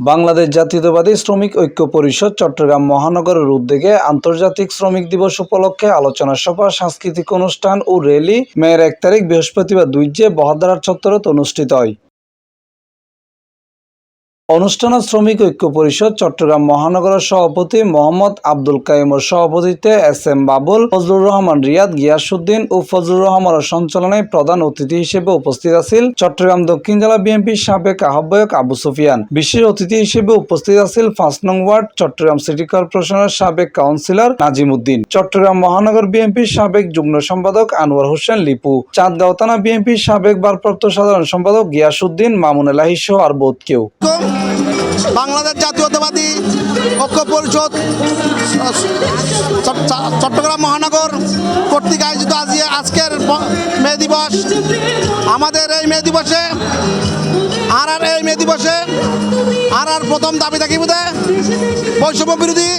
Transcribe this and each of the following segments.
বাংলাদেশ জাতীয়তাবাদী শ্রমিক ঐক্য পরিষদ চট্টগ্রাম মহানগরের উদ্যোগে আন্তর্জাতিক শ্রমিক দিবস উপলক্ষে আলোচনা সভা, সাংস্কৃতিক অনুষ্ঠান ও র্যালি মের 1 তারিখ বৃহস্পতিবার 2 বহদ্দার চত্বরে অনুষ্ঠিত হয়। অনুষ্ঠানে শ্রমিক ঐক্য পরিষদ চট্টগ্রাম মহানগরের সভাপতি মোহাম্মদ আব্দুল কাইমর সভাপতিত্বে SM বাবুল, ফজলুর রহমান রিয়াদ, গিয়াসউদ্দিন ও ফজলুর রহমানের সঞ্চালনায় প্রধান অতিথি হিসেবে উপস্থিত আছেন চট্টগ্রাম দক্ষিণ জেলা বিএনপির সাবেক আহ্বায়ক আবু সুফিয়ান। বিশেষ অতিথি হিসেবে উপস্থিত আছেন 5 নং ওয়ার্ড চট্টগ্রাম সিটি কর্পোরেশনের সাবেক কাউন্সিলর নাজিম উদ্দিন, চট্টগ্রাম মহানগর বিএনপির সাবেক যুগ্ম সম্পাদক আনোয়ার হোসেন লিপু, চাঁদগাঁও থানা বিএনপির সাবেক ভারপ্রাপ্ত সাধারণ সম্পাদক গিয়াসউদ্দিন, মামুন এলাহি সহ আর বহুত কেউ। বাংলাদেশ জাতীয়তাবাদী ঐক্য পরিষদ চট্টগ্রাম মহানগর কর্তৃক আয়োজিত আজকের মে দিবস। আমাদের এই মে দিবসে আর প্রথম দাবি থাকিব বৈষম্য বিরোধী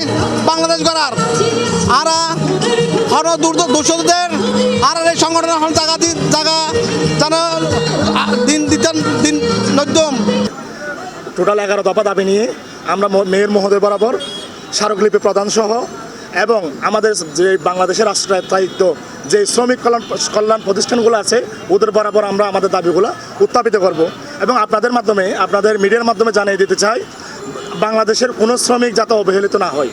বাংলাদেশ গড়ার। আর দূষণদের আর এই সংগঠনের জায়গা যেন দিন নদ্যম। টোটাল 11 দফা দাবি নিয়ে আমরা মেয়র মহোদয় বরাবর স্মারকলিপি প্রদান সহ এবং আমাদের যে বাংলাদেশের রাষ্ট্রায়ত্ত যে শ্রমিক কল্যাণ প্রতিষ্ঠানগুলো আছে ওদের বরাবর আমরা আমাদের দাবিগুলো উত্থাপিত করব এবং আপনাদের মাধ্যমে, আপনাদের মিডিয়ার মাধ্যমে জানিয়ে দিতে চাই বাংলাদেশের কোনো শ্রমিক যাতে অবহেলিত না হয়।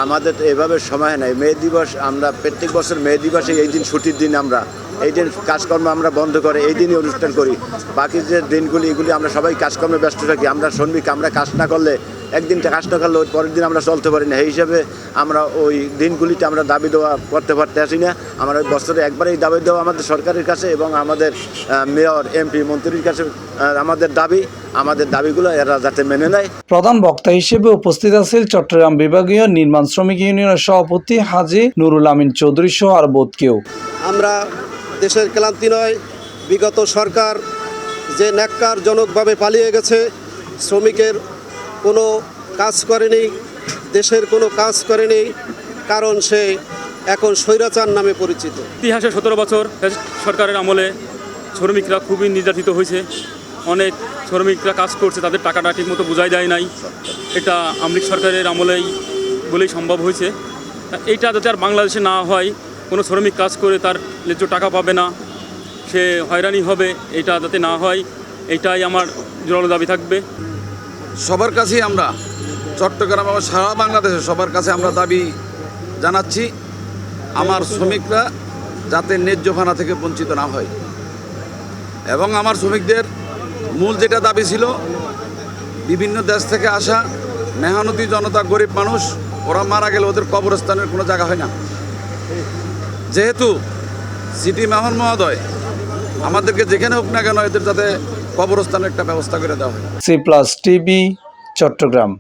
আমাদের এভাবে সময় নাই। মে দিবস আমরা প্রত্যেক বছর মে দিবসে এই দিন ছুটির দিন, আমরা এই দিন কাজকর্ম আমরা বন্ধ করে এই দিনই অনুষ্ঠান করি। বাকি যে দিনগুলি এগুলি আমরা সবাই কাজকর্মে ব্যস্ত থাকি। আমরা শ্রমিক, আমরা কাজ না করলে একদিন কাজ না করলে ওই পরের দিন আমরা চলতে পারি না। এই হিসাবে আমরা ওই দিনগুলিতে আমরা দাবি দেওয়া করতে আসি না। আমরা ওই বছরে একবার এই দাবি দেওয়া আমাদের সরকারের কাছে এবং আমাদের মেয়র, MP, মন্ত্রীর কাছে আমাদের দাবিগুলো এরা যাতে মেনে নেয়। প্রধান বক্তা হিসেবে উপস্থিত আছেন চট্টগ্রাম বিভাগীয় নির্মাণ শ্রমিক ইউনিয়নের সভাপতি হাজী নুরুল আমিন চৌধুরী সহ আর বহুত কেউ। আমরা দেশের ক্লান্তি নয়, বিগত সরকার যে ন্যাক্কারজনকভাবে পালিয়ে গেছে, শ্রমিকের কোনো কাজ করেনি, দেশের কোনো কাজ করেনি, কারণ সে এখন স্বৈরাচার নামে পরিচিত। ইতিহাসে 17 বছর সরকারের আমলে শ্রমিকরা খুবই নির্যাতিত হয়েছে। অনেক শ্রমিকরা কাজ করছে, তাদের টাকাটা ঠিকমতো বোঝাই দেয় নাই। এটা আমলিক সরকারের আমলেই বলেই সম্ভব হয়েছে। এইটা যাতে আর বাংলাদেশে না হয়, কোনো শ্রমিক কাজ করে তার ন্যায্য টাকা পাবে না, সে হয়রানি হবে, এটা যাতে না হয়, এইটাই আমার জোরালো দাবি থাকবে। সবার কাছেই আমরা চট্টগ্রাম এবং সারা বাংলাদেশে সবার কাছে আমরা দাবি জানাচ্ছি, আমার শ্রমিকরা যাতে ন্যায্য ভাড়া থেকে বঞ্চিত না হয়। এবং আমার শ্রমিকদের মূল যেটা দাবি ছিল, বিভিন্ন দেশ থেকে আসা মেহনতি জনতা, গরিব মানুষ, ওরা মারা গেলে ওদের কবরস্থানের কোনো জায়গা হয় না। যেহেতু সিটি মেয়র মহোদয় আমাদেরকে যেখানে হোক না কেন এদের যাতে কবরস্থানের একটা ব্যবস্থা করে দেওয়া হয়। C+ TV Chittagong.